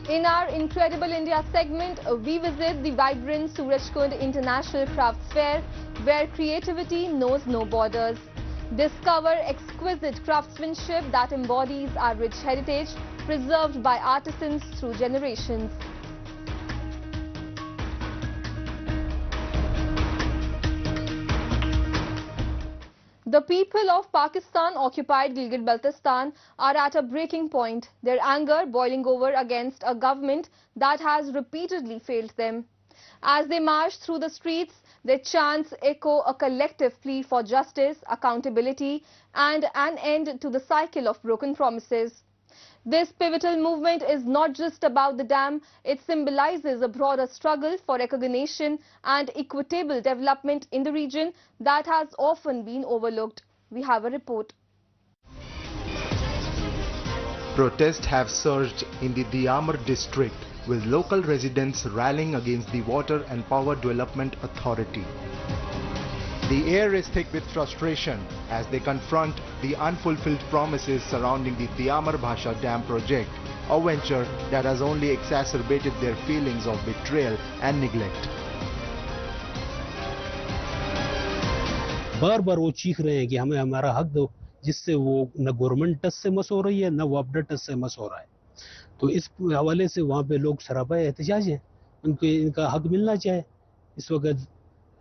In our Incredible India segment, we visit the vibrant Surajkund International Crafts Fair, where creativity knows no borders. Discover exquisite craftsmanship that embodies our rich heritage, preserved by artisans through generations. The people of Pakistan-occupied Gilgit-Baltistan are at a breaking point, their anger boiling over against a government that has repeatedly failed them. As they march through the streets, their chants echo a collective plea for justice, accountability, and an end to the cycle of broken promises. This pivotal movement is not just about the dam, it symbolizes a broader struggle for recognition and equitable development in the region that has often been overlooked. We have a report. Protests have surged in the Diyamar district, with local residents rallying against the Water and Power Development Authority. The air is thick with frustration as they confront the unfulfilled promises surrounding the Diyamar Bhasha Dam project, a venture that has only exacerbated their feelings of betrayal and neglect. बार-बार वो चीख रहे हैं कि हमें हमारा हक दो, जिससे वो न गवर्नमेंट टच से मस हो रही है, न वापडा टच से मस हो रहा है। तो इस हवाले से वहाँ पे लोग सरापाए एहतजाज हैं, उनको इनका हक मिलना चाहिए। इस वक्त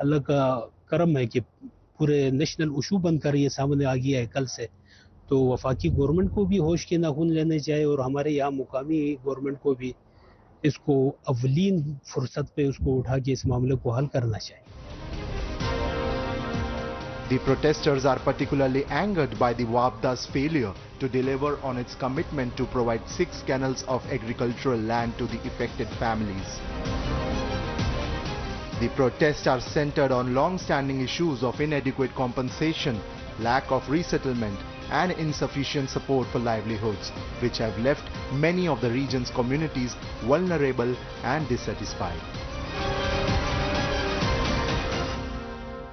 अल्लाह का करम है कि पूरे नेशनल इशू बनकर ये सामने आ गया है कल से, तो वफाकी गवर्नमेंट को भी होश के नाखून लेने चाहिए और हमारे यहाँ मुकामी गवर्नमेंट को भी इसको अवलीन फुर्सत पे उसको उठा के इस मामले को हल करना चाहिए। The protesters are particularly angered by the WAPDA's failure to deliver on its commitment to provide 6 canals of agricultural land to the affected families. The protests are centered on long-standing issues of inadequate compensation, lack of resettlement, and insufficient support for livelihoods, which have left many of the region's communities vulnerable and dissatisfied.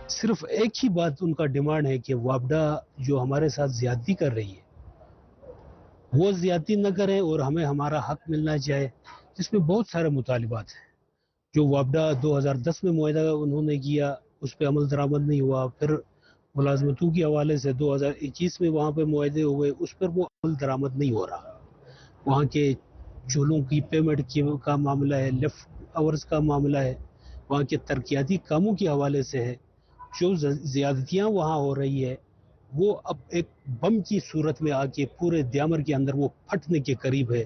सिर्फ एक ही बात उनका demand है कि वापडा जो हमारे साथ ज्यादती कर रही है वो ज्यादती न करे और हमें हमारा हक मिलना चाहिए, जिसमें बहुत सारे मुतालिबात हैं। जो वापडा 2010 में मुआहदा उन्होंने किया, उस पर अमल दरामद नहीं हुआ। फिर मुलाजमतों के हवाले से 2021 में वहाँ पे मुआहदे हुए, उस पर वो अमल दरामद नहीं हो रहा। वहाँ के चूलों की पेमेंट का मामला है, लेफ्ट आवर्स का मामला है, वहाँ के तरक्याती कामों के हवाले से है। जो ज्यादतियाँ वहाँ हो रही है वो अब एक बम की सूरत में आके पूरे द्यामर के अंदर वो फटने के करीब है।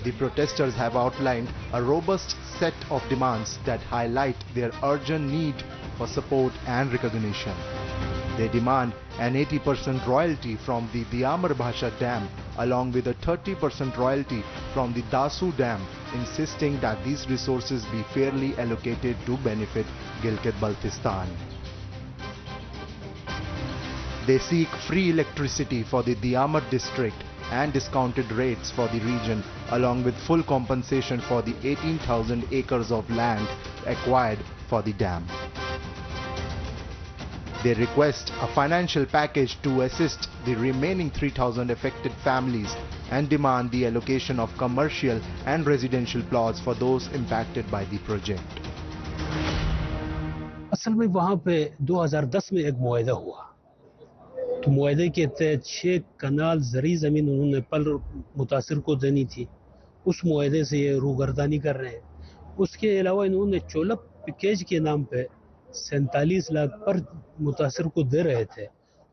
The protesters have outlined a robust set of demands that highlight their urgent need for support and recognition. They demand an 80% royalty from the Diyamar Bhasha Dam along with a 30% royalty from the Dasu Dam, insisting that these resources be fairly allocated to benefit Gilgit-Baltistan. They seek free electricity for the Diyamar district and discounted rates for the region, along with full compensation for the 18,000 acres of land acquired for the dam. They request a financial package to assist the remaining 3,000 affected families and demand the allocation of commercial and residential plots for those impacted by the project. असल में वहाँ पे 2010 में एक मुआहदा हुआ, तो मुआहदे के तहत 6 कनाल ज़री ज़मीन उन्होंने पल मुतासिर को देनी थी। उस मुआहदे से ये रूगर्दानी कर रहे हैं। उसके अलावा इन्होंने चोलप पैकेज के नाम पे 47 लाख पर मुतासिर को दे रहे थे।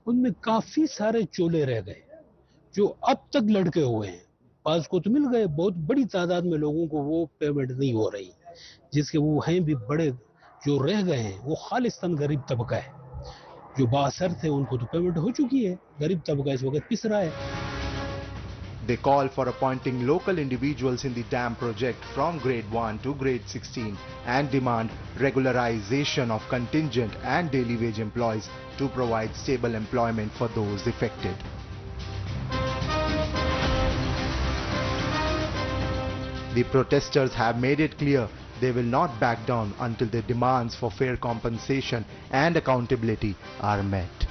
उनमें काफ़ी सारे चोले रह गए जो अब तक लटके हुए हैं। पास को तो मिल गए, बहुत बड़ी तादाद में लोगों को वो पेमेंट नहीं हो रही, जिसके वो हैं भी बड़े जो रह गए हैं वो खालिस्तान गरीब तबका है। जो बासर थे उनको तो पेमेंट हो चुकी है, गरीब तबका इस वक्त पिस रहा है। They call for appointing local individuals in the dam project from grade 1 to grade 16 and demand regularization of contingent and daily wage employees to provide stable employment for those affected. The protesters have made it clear they will not back down until their demands for fair compensation and accountability are met.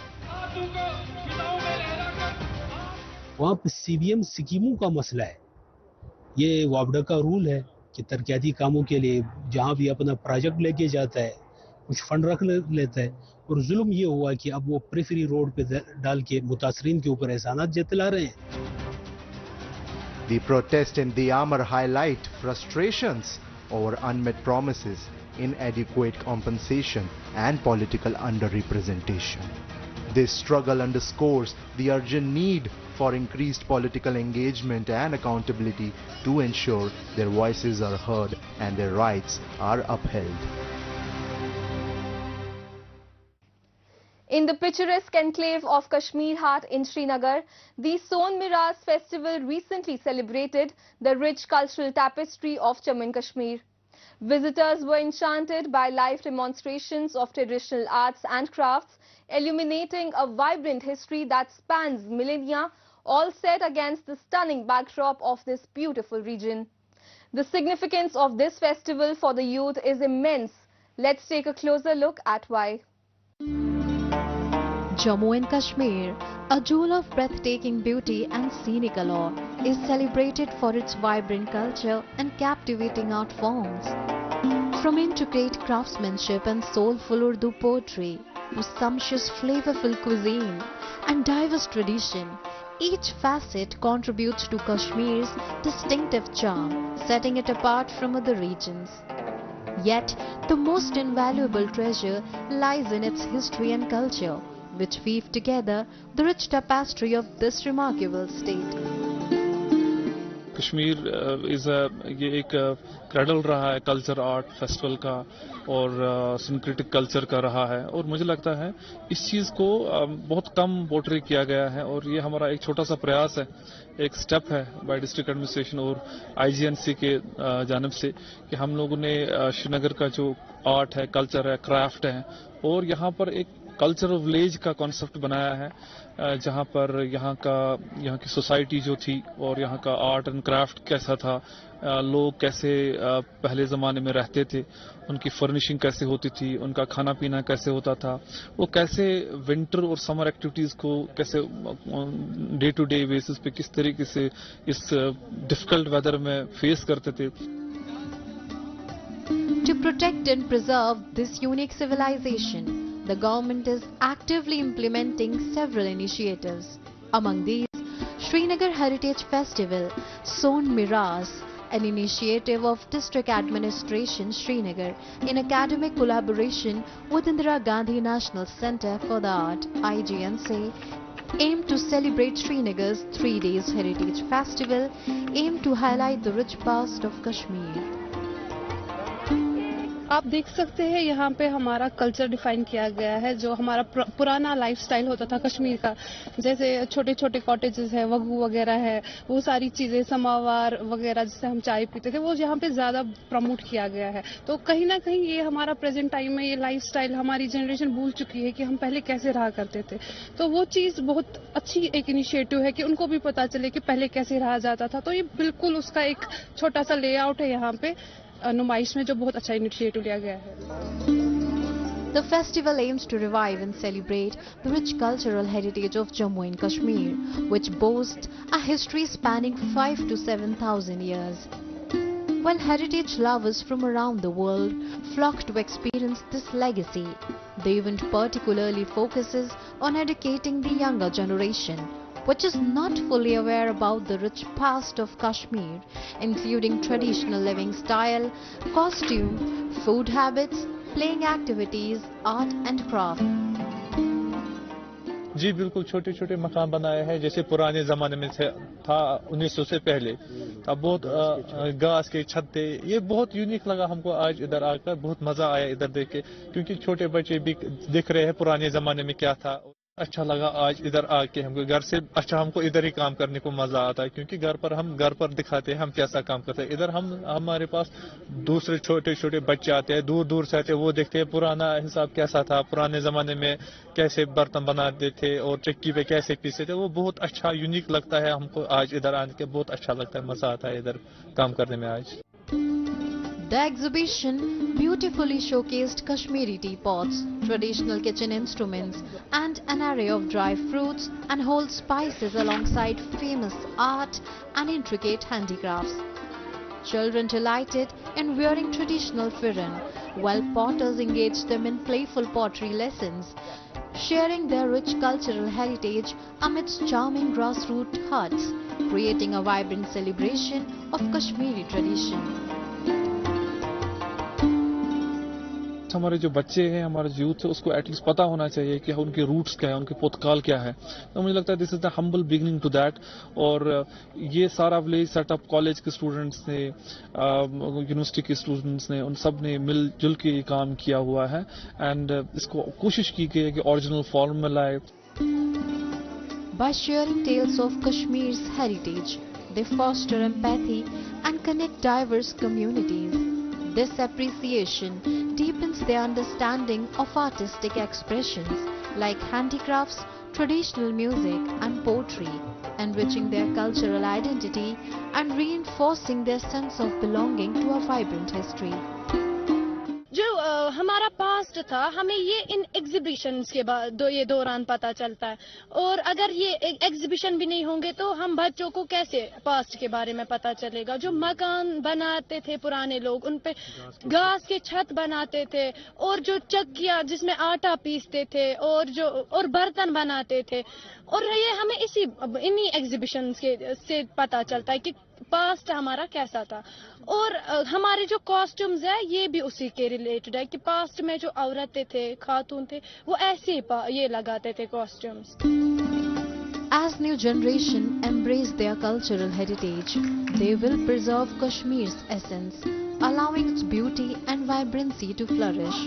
वहाँ पे CBM स्कीमों का मसला है ये वापडा का rule है कि तरक्याती कामों के लिए जहाँ भी अपना प्रोजेक्ट लेके जाता है कुछ फंड रख लेता है, और जुल्म ये हुआ कि अब वो प्रेफरी रोड पे डाल के मुतासरीन के ऊपर एहसानात जतला रहे हैं। The protest in Diyamar highlight frustrations over unmet promises, inadequate compensation and political underrepresentation. This struggle underscores the urgent need for increased political engagement and accountability to ensure their voices are heard and their rights are upheld. In the picturesque enclave of Kashmir Hat in Srinagar, the Son Miraz festival recently celebrated the rich cultural tapestry of Jammu and Kashmir. Visitors were enchanted by live demonstrations of traditional arts and crafts, illuminating a vibrant history that spans millennia, all set against the stunning backdrop of this beautiful region. The significance of this festival for the youth is immense. Let's take a closer look at why. Jammu and Kashmir, a jewel of breathtaking beauty and scenic allure, is celebrated for its vibrant culture and captivating art forms. From intricate craftsmanship and soulful Urdu poetry to sumptuous flavorful cuisine and diverse tradition, each facet contributes to Kashmir's distinctive charm, setting it apart from other regions. Yet, the most invaluable treasure lies in its history and culture, which weave together the rich tapestry of this remarkable state. Kashmir ये एक cradle रहा है culture art festival का और syncretic culture का रहा है, और मुझे लगता है इस चीज़ को बहुत कम पोर्ट्रे किया गया है, और ये हमारा एक छोटा सा प्रयास है, एक स्टेप है बाय डिस्ट्रिक्ट एडमिनिस्ट्रेशन और IGNC के जानिब से कि हम लोगों ने श्रीनगर का जो आर्ट है, कल्चर है, क्राफ्ट है, और यहाँ पर एक कल्चरल विलेज का कॉन्सेप्ट बनाया है, जहाँ पर यहाँ की सोसाइटी जो थी और यहाँ का आर्ट एंड क्राफ्ट कैसा था, लोग कैसे पहले ज़माने में रहते थे, उनकी फर्निशिंग कैसे होती थी, उनका खाना पीना कैसे होता था, वो कैसे विंटर और समर एक्टिविटीज़ को कैसे डे टू डे बेसिस पे किस तरीके से इस डिफिकल्ट वेदर में फेस करते थे. To protect and preserve this unique civilization, the government is actively implementing several initiatives. Among these, Srinagar Heritage Festival, Son Miraz, an initiative of District Administration Srinagar in academic collaboration with Indira Gandhi National Centre for the Art, IGNC, aimed to celebrate Srinagar's 3 days Heritage Festival, aimed to highlight the rich past of Kashmir. आप देख सकते हैं यहाँ पे हमारा culture define किया गया है, जो हमारा पुराना लाइफस्टाइल होता था कश्मीर का, जैसे छोटे छोटे कॉटेजेस है, वगू वगैरह है, वो सारी चीज़ें, समावार वगैरह जिससे हम चाय पीते थे, वो यहाँ पे ज़्यादा प्रमोट किया गया है. तो कहीं ना कहीं ये हमारा प्रेजेंट टाइम में ये लाइफस्टाइल हमारी जनरेशन भूल चुकी है कि हम पहले कैसे रहा करते थे. तो वो चीज़ बहुत अच्छी एक इनिशिएटिव है कि उनको भी पता चले कि पहले कैसे रहा जाता था. तो ये बिल्कुल उसका एक छोटा सा लेआउट है यहाँ पे नुमाइश में, जो बहुत अच्छा इनिशिएटिव लिया गया है. The festival aims to revive and celebrate the rich cultural heritage of Jammu and Kashmir, which boasts a history spanning 5,000 to 7,000 years. While heritage lovers from around the world flock to experience this legacy, the event particularly focuses on educating the younger generation, which is not fully aware about the rich past of Kashmir, including traditional living style, costume, food habits, playing activities, art and craft. जी बिल्कुल, छोटे छोटे मकान बनाए हैं जैसे पुराने ज़माने में था 1900 से पहले. तब बहुत घास के छत थे. ये बहुत यूनिक लगा हमको आज इधर आकर, बहुत मज़ा आया इधर देख के, क्योंकि छोटे बच्चे भी दिख रहे हैं पुराने ज़माने में क्या था. अच्छा लगा आज इधर आके, हमको घर से अच्छा हमको इधर ही काम करने को मजा आता है, क्योंकि घर पर दिखाते हैं हम कैसा काम करते हैं. इधर हमारे पास दूसरे छोटे छोटे बच्चे आते हैं, दूर दूर से आते हैं, वो देखते हैं पुराना हिसाब कैसा था, पुराने जमाने में कैसे बर्तन बनाते थे और चक्की पे कैसे पीसते थे. वो बहुत अच्छा यूनिक लगता है हमको आज इधर आने के, बहुत अच्छा लगता है, मजा आता है इधर काम करने में आज. The exhibition beautifully showcased Kashmiri teapots, traditional kitchen instruments and an array of dry fruits and whole spices alongside famous art and intricate handicrafts. Children delighted in wearing traditional firan, while potters engaged them in playful pottery lessons, sharing their rich cultural heritage amidst charming grassroots huts, creating a vibrant celebration of Kashmiri tradition. हमारे जो बच्चे हैं, हमारा जो youth है, उसको at least पता होना चाहिए कि उनके रूट्स क्या है, उनके पुतकाल क्या है. तो मुझे लगता है this is the humble beginning to that. और ये सारा विलेज सेटअप कॉलेज के स्टूडेंट्स ने, यूनिवर्सिटी के स्टूडेंट्स ने, उन सब ने मिलजुल के काम किया हुआ है. एंड इसको कोशिश की गई है कि ओरिजिनल फॉर्म में लाए. By sharing tales of Kashmir's heritage, they foster empathy and connect diverse communities. This appreciation deepens their understanding of artistic expressions like handicrafts, traditional music and poetry, enriching their cultural identity and reinforcing their sense of belonging to a vibrant history. जो हमारा past था, हमें ये इन exhibitions के बाद ये दौरान पता चलता है. और अगर ये एग्जीबिशन भी नहीं होंगे तो हम बच्चों को कैसे पास्ट के बारे में पता चलेगा. जो मकान बनाते थे पुराने लोग, उन पे घास के छत बनाते थे, और जो चक्कियां जिसमें आटा पीसते थे, और बर्तन बनाते थे. और ये हमें इन्हीं एग्जीबिशंस से पता चलता है कि पास्ट हमारा कैसा था. और हमारे जो कॉस्ट्यूम्स है, ये भी उसी के रिलेटेड है कि पास्ट में जो औरतें थे, खातून थे, वो ऐसे ये लगाते थे costumes. As new generation embrace their cultural heritage, they will preserve Kashmir's essence, allowing its beauty and vibrancy to flourish.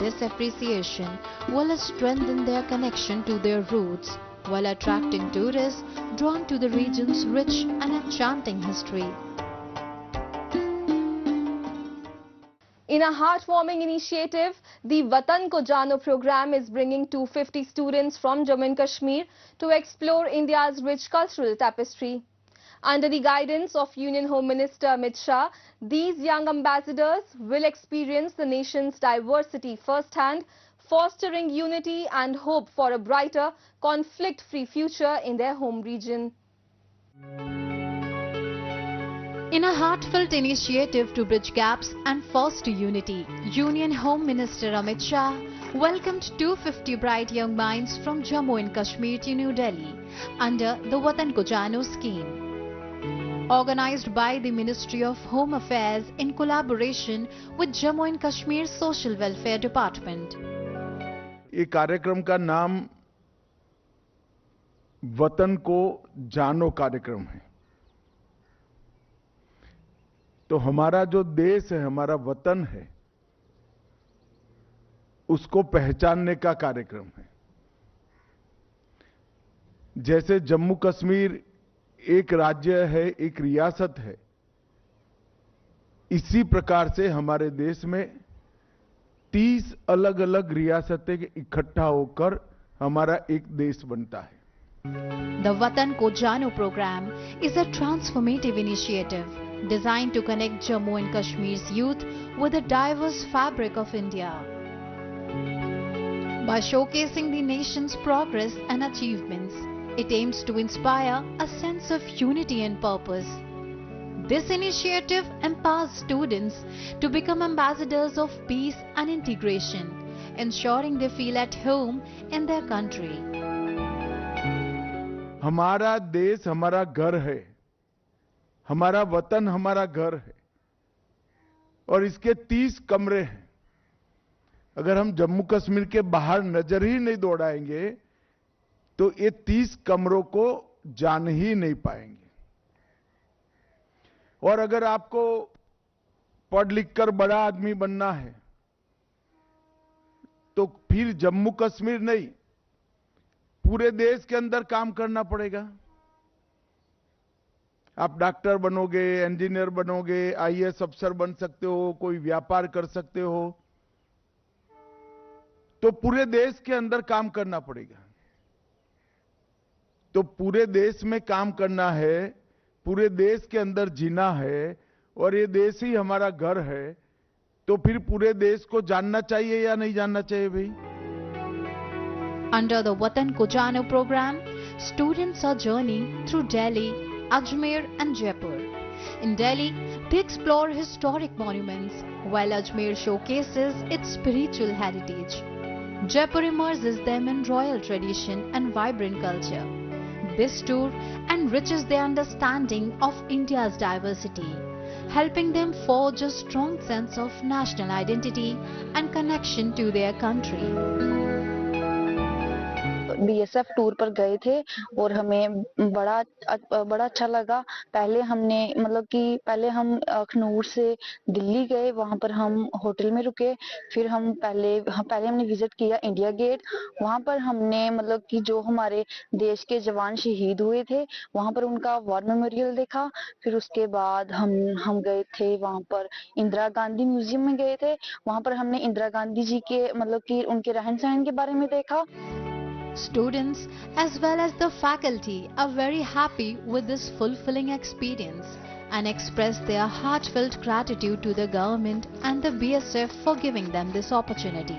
This appreciation will strengthen their connection to their roots, while attracting tourists drawn to the region's rich and enchanting history. In a heartwarming initiative, the Watan Ko Jano program is bringing 250 students from Jammu and Kashmir to explore India's rich cultural tapestry. Under the guidance of Union Home Minister Amit Shah, these young ambassadors will experience the nation's diversity firsthand, fostering unity and hope for a brighter, conflict-free future in their home region. In a heartfelt initiative to bridge gaps and foster unity, Union Home Minister Amit Shah welcomed 250 bright young minds from Jammu and Kashmir to New Delhi under the Watan Ko Jano scheme. Organized by the Ministry of Home Affairs in collaboration with Jammu and Kashmir Social Welfare Department. ये कार्यक्रम का नाम वतन को जानो कार्यक्रम है. तो हमारा जो देश है, हमारा वतन है, उसको पहचानने का कार्यक्रम है. जैसे जम्मू कश्मीर एक राज्य है, एक रियासत है, इसी प्रकार से हमारे देश में 30 अलग अलग रियासतें इकट्ठा होकर हमारा एक देश बनता है. The Watan Ko Jano program is a transformative initiative designed to connect Jammu and Kashmir's youth with the diverse fabric of India. By showcasing the nation's progress and achievements, it aims to inspire a sense of unity and purpose. This initiative empowers students to become ambassadors of peace and integration, ensuring they feel at home in their country. हमारा देश हमारा घर है, हमारा वतन हमारा घर है, और इसके 30 कमरे हैं. अगर हम जम्मू कश्मीर के बाहर नजर ही नहीं दौड़ाएंगे तो ये 30 कमरों को जान ही नहीं पाएंगे. और अगर आपको पढ़ लिख कर बड़ा आदमी बनना है तो फिर जम्मू कश्मीर नहीं, पूरे देश के अंदर काम करना पड़ेगा. आप डॉक्टर बनोगे, इंजीनियर बनोगे, आईएएस अफसर बन सकते हो, कोई व्यापार कर सकते हो, तो पूरे देश के अंदर काम करना पड़ेगा. तो पूरे देश में काम करना है, पूरे देश के अंदर जीना है, और ये देश ही हमारा घर है, तो फिर पूरे देश को जानना चाहिए या नहीं जानना चाहिए भाई? Under the Watan Ko Jano program, students are journeying through Delhi, Ajmer and Jaipur, In Delhi, they explore historic monuments, while Ajmer showcases its spiritual heritage. Jaipur immerses them in royal tradition and vibrant culture. This tour enriches their understanding of India's diversity, helping them forge a strong sense of national identity and connection to their country. BSF tour पर गए थे और हमें बड़ा अच्छा लगा। पहले हमने मतलब कि पहले हम अखनूर से दिल्ली गए, वहां पर हम होटल में रुके। फिर हम पहले हमने विजिट किया इंडिया गेट। वहां पर हमने मतलब कि जो हमारे देश के जवान शहीद हुए थे वहां पर उनका वॉर मेमोरियल देखा। फिर उसके बाद हम गए थे वहां पर इंदिरा गांधी म्यूजियम में गए थे। वहां पर हमने इंदिरा गांधी जी के मतलब कि उनके रहन सहन के बारे में देखा। Students as well as the faculty are very happy with this fulfilling experience and express their heartfelt gratitude to the government and the BSF for giving them this opportunity.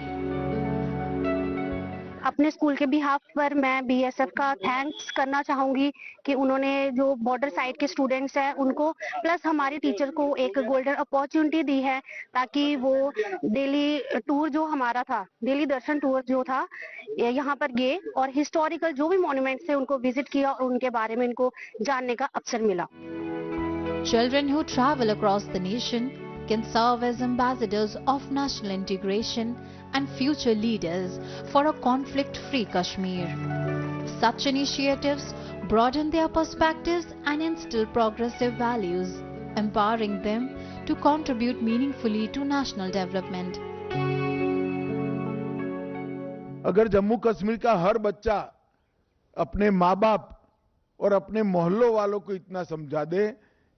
अपने स्कूल के बिहाफ पर मैं BSF का thanks करना चाहूंगी कि उन्होंने जो बॉर्डर साइड के स्टूडेंट्स हैं उनको प्लस हमारे टीचर को एक गोल्डन अपॉर्चुनिटी दी है ताकि वो दिल्ली टूर जो हमारा था, दिल्ली दर्शन टूर जो था, यहाँ पर गए और हिस्टोरिकल जो भी मॉन्यूमेंट्स थे उनको विजिट किया और उनके बारे में इनको जानने का अवसर मिला। Children who travel across the nation can serve as ambassadors of national integration and future leaders for a conflict-free Kashmir. Such initiatives broaden their perspectives and instill progressive values, empowering them to contribute meaningfully to national development. अगर जम्मू कश्मीर का हर बच्चा अपने माँ बाप और अपने मोहल्लों वालों को इतना समझा दे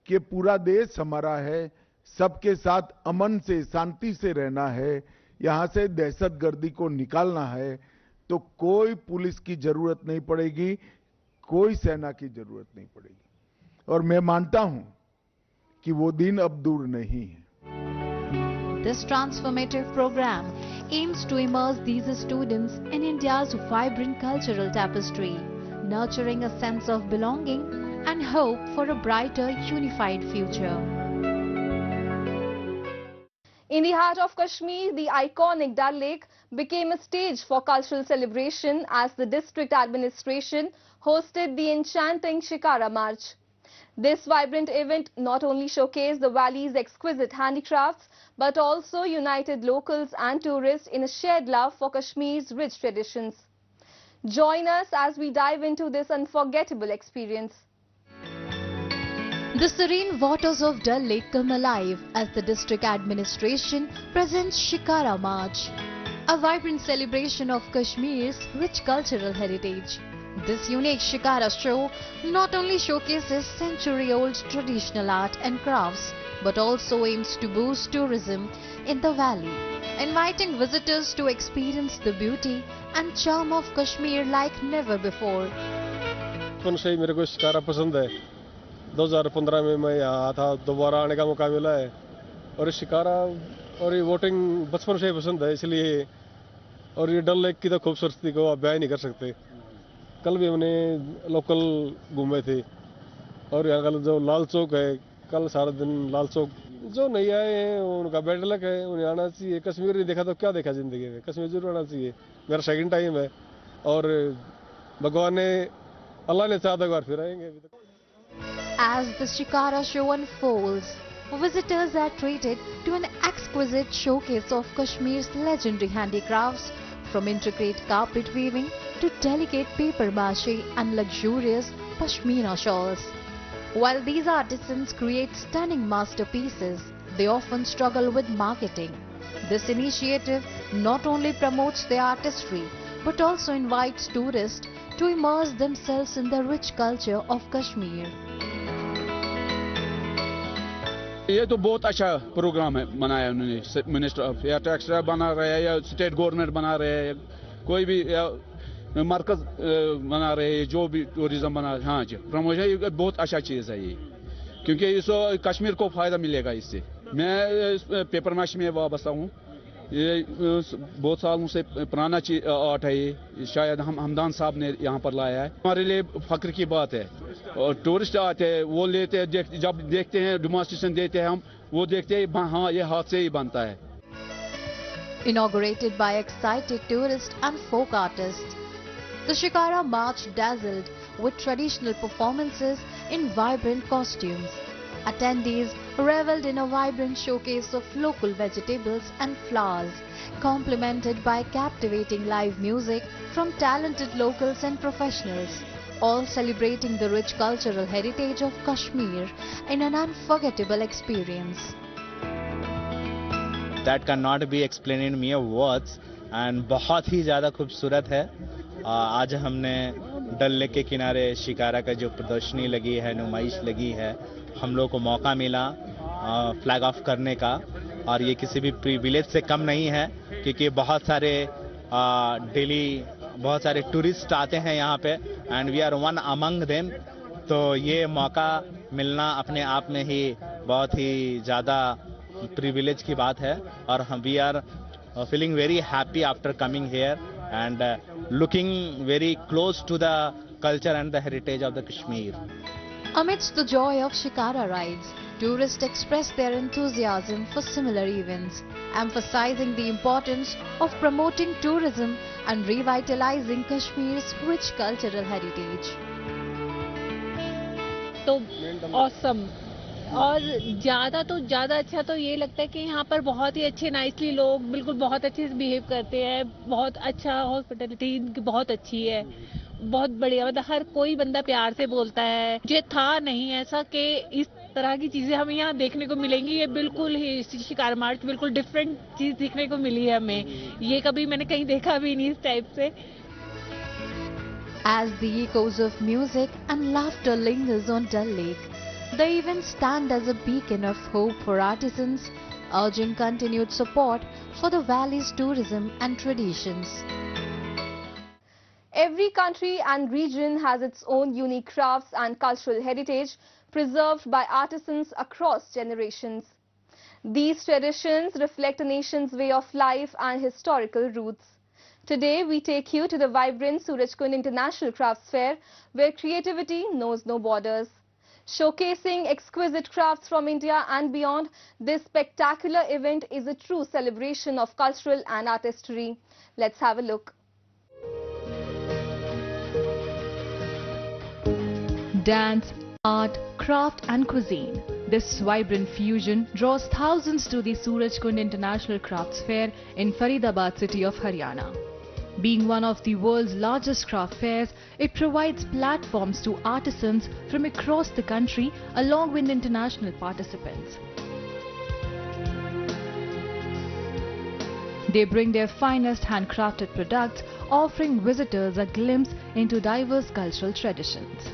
कि पूरा देश हमारा है, सबके साथ अमन से शांति से रहना है, यहां से दहशतगर्दी को निकालना है, तो कोई पुलिस की जरूरत नहीं पड़ेगी, कोई सेना की जरूरत नहीं पड़ेगी। और मैं मानता हूं कि वो दिन अब दूर नहीं है। This transformative program aims to immerse these students in India's vibrant cultural tapestry, nurturing a sense of belonging and hope for a brighter, unified future. In the heart of Kashmir, the iconic Dal Lake became a stage for cultural celebration as the district administration hosted the enchanting Shikara March. This vibrant event not only showcased the valley's exquisite handicrafts, but also united locals and tourists in a shared love for Kashmir's rich traditions. Join us as we dive into this unforgettable experience. The serene waters of Dal Lake come alive as the district administration presents Shikara March, a vibrant celebration of Kashmir's rich cultural heritage. This unique Shikara show not only showcases century-old traditional art and crafts, but also aims to boost tourism in the valley, inviting visitors to experience the beauty and charm of Kashmir like never before. 2015 में मैं यहाँ था, दोबारा आने का मौका मिला है और शिकारा और ये वोटिंग बचपन से ही पसंद है, इसलिए और ये डल लेक की तो खूबसूरती को आप बयान नहीं कर सकते। कल भी हमने लोकल घूमे थे और यहाँ का जो लाल चौक है, कल सारा दिन लाल चौक, जो नहीं आए हैं उनका बेड लक है, उन्हें आना चाहिए। कश्मीर नहीं देखा तो क्या देखा जिंदगी में, कश्मीर जरूर आना चाहिए। मेरा सेकंड टाइम है और भगवान ने, अल्लाह ने चाहा तो एक बार फिर आएंगे। As the Shikara show unfolds, visitors are treated to an exquisite showcase of Kashmir's legendary handicrafts, from intricate carpet weaving to delicate paper mache and luxurious pashmina shawls. While these artisans create stunning masterpieces, they often struggle with marketing. This initiative not only promotes their artistry, but also invites tourists to immerse themselves in the rich culture of Kashmir. ये तो बहुत अच्छा programme है बनाया उन्होंने, minister of या tax बना रहे हैं या स्टेट गवर्नमेंट बना रहे हैं, कोई भी मरकज बना रहे हैं, जो भी टूरिज्म बना, हाँ जी प्रमोशन, ये बहुत अच्छा चीज़ है ये, क्योंकि इसको कश्मीर को फ़ायदा मिलेगा इससे। मैं पेपर माश में वाबस्ता हूँ ये बहुत सालों से पुराना आर्ट है, ये शायद हमदान साहब ने यहाँ पर लाया है। हमारे लिए फख्र की बात है। और टूरिस्ट आते हैं, वो लेते हैं, जब देखते हैं डेमोन्स्ट्रेशन देते हैं हम, वो देखते हैं हाँ ये हाथ से ही बनता है। Inaugurated by excited tourists and folk artists, the Shikara March dazzled with traditional performances in vibrant costumes. Attendees reveled in a vibrant showcase of local vegetables and flowers, complemented by captivating live music from talented locals and professionals, all celebrating the rich cultural heritage of Kashmir in an unforgettable experience. That cannot be explained in mere words and बहुत ही ज़्यादा खूबसूरत है। आज हमने डल lake के किनारे शिकारा का जो प्रदर्शनी लगी है, नुमाइश लगी है, हम लोग को मौका मिला फ्लैग ऑफ करने का, और ये किसी भी प्रिविलेज से कम नहीं है, क्योंकि बहुत सारे डेली बहुत सारे टूरिस्ट आते हैं यहाँ पे, and we are one among them. तो ये मौका मिलना अपने आप में ही बहुत ही ज़्यादा प्रिविलेज की बात है, और हम we are feeling very happy after coming here and looking very close to the culture and the heritage of the Kashmir. Amidst the joy of Shikara rides, tourists expressed their enthusiasm for similar events, emphasizing the importance of promoting tourism and revitalizing Kashmir's rich cultural heritage. तो awesome. और ज़्यादा अच्छा तो ये लगता है कि यहाँ पर बहुत ही अच्छे नाइसली लोग बिल्कुल बहुत अच्छे से बिहेव करते हैं, बहुत अच्छा हॉस्पिटलिटी इनकी बहुत अच्छी है, बहुत बढ़िया, मतलब हर कोई बंदा प्यार से बोलता है। ये था नहीं ऐसा कि इस तरह की चीज़ें हमें यहाँ देखने को मिलेंगी, ये बिल्कुल ही शिकार मार्च बिल्कुल डिफरेंट चीज़ देखने को मिली है हमें, ये कभी मैंने कहीं देखा भी नहीं इस टाइप से। As the echoes of music and laughter lingers on Dal Lake, the events stand as a beacon of hope for artisans, urging continued support for the valley's tourism and traditions. Every country and region has its own unique crafts and cultural heritage preserved by artisans across generations. These traditions reflect a nation's way of life and historical roots. Today, we take you to the vibrant Surajkund International Crafts Fair, where creativity knows no borders. Showcasing exquisite crafts from India and beyond, this spectacular event is a true celebration of cultural and artistry. Let's have a look. Dance, art, craft and cuisine. This vibrant fusion draws thousands to the Surajkund International Crafts Fair in Faridabad city of Haryana. Being one of the world's largest craft fairs, it provides platforms to artisans from across the country along with international participants. They bring their finest handcrafted products, offering visitors a glimpse into diverse cultural traditions.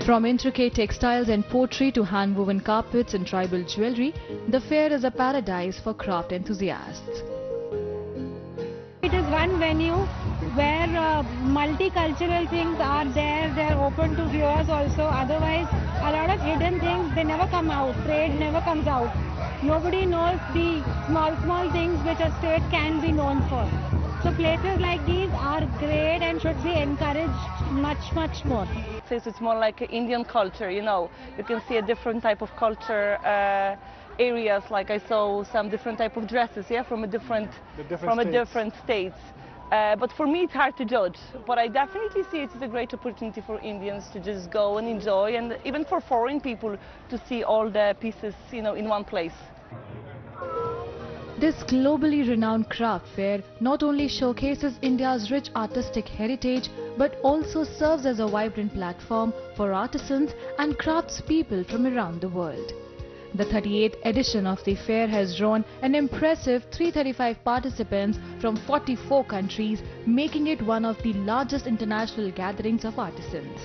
From intricate textiles and pottery to hand-woven carpets and tribal jewelry, the fair is a paradise for craft enthusiasts. It is one venue where multicultural things are there, they are open to viewers also. Otherwise, a lot of hidden things, they never come out, trade never comes out. Nobody knows the small things which a state can be known for. So places like these are great and should be encouraged much more. It's more like Indian culture, you know. You can see a different type of culture areas. Like I saw some different type of dresses, yeah, from a different states. But for me, it's hard to judge. But I definitely see it as a great opportunity for Indians to just go and enjoy, and even for foreign people to see all the pieces, you know, in one place. This globally renowned craft fair not only showcases India's rich artistic heritage but also serves as a vibrant platform for artisans and craftspeople from around the world. The 38th edition of the fair has drawn an impressive 335 participants from 44 countries, making it one of the largest international gatherings of artisans.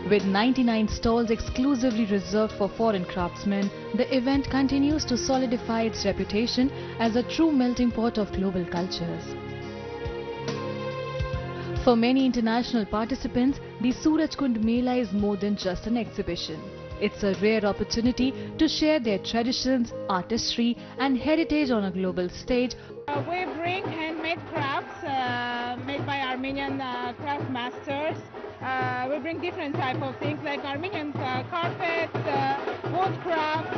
With 99 stalls exclusively reserved for foreign craftsmen, the event continues to solidify its reputation as a true melting pot of global cultures. For many international participants, the Surajkund Mela is more than just an exhibition. It's a rare opportunity to share their traditions, artistry and heritage on a global stage. We bring handmade crafts made by Armenian craft masters. We bring different type of things like Armenian carpets, woodcraft,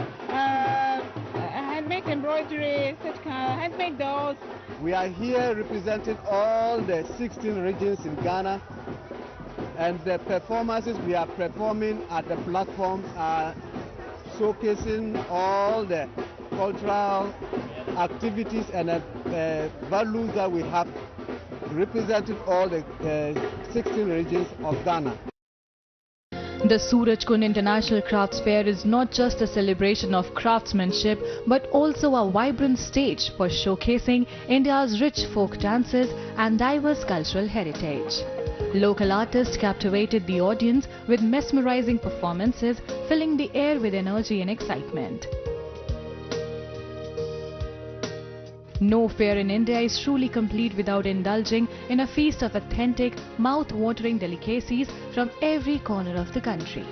handmade embroidery, handmade dolls. We are here representing all the 16 regions in Ghana, and the performances we are performing at the platform are showcasing all the cultural activities and values that we have, representing all the 16 regions of Ghana. The Surajkund International Crafts Fair is not just a celebration of craftsmanship but also a vibrant stage for showcasing India's rich folk dances and diverse cultural heritage. Local artists captivated the audience with mesmerizing performances, filling the air with energy and excitement. No fair in India is truly complete without indulging in a feast of authentic, mouth-watering delicacies from every corner of the country.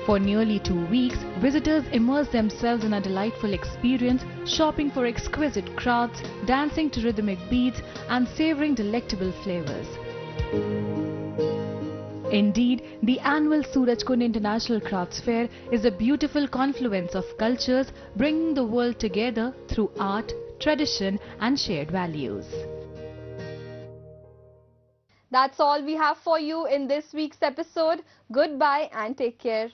For nearly 2 weeks, visitors immerse themselves in a delightful experience, shopping for exquisite crafts, dancing to rhythmic beats and savoring delectable flavors. Indeed, the annual Surajkund International Crafts Fair is a beautiful confluence of cultures bringing the world together through art, tradition and shared values. That's all we have for you in this week's episode. Goodbye and take care.